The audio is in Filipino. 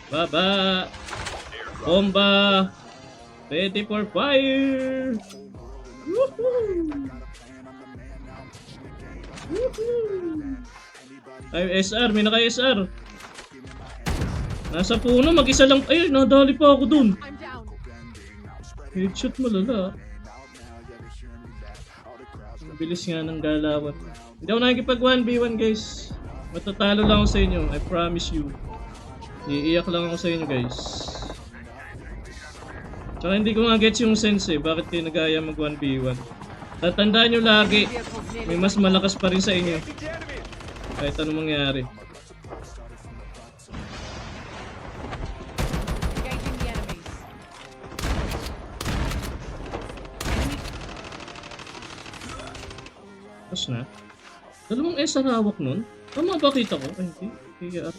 Baba! Bomba! Ready for fire! Woohoo! Woohoo! Ay, SR, may naka-SR. Nasa puno, mag-isa lang. Ay, nadali pa ako dun. Headshot malala. Ang bilis nga ng galawan. Hindi ako nakikipag 1v1 guys. Matatalo lang ako sa inyo, I promise you. Iiyak lang ako sa inyo guys. Tsaka hindi ko nga gets yung sense eh, bakit kayo nag-aya mag 1v1. Tatandaan nyo lagi, may mas malakas pa rin sa inyo. Kahit anong mangyari. Tapos na. Dalawang S ang hawak nun? Tama ba kita ko? Ay hindi. KR.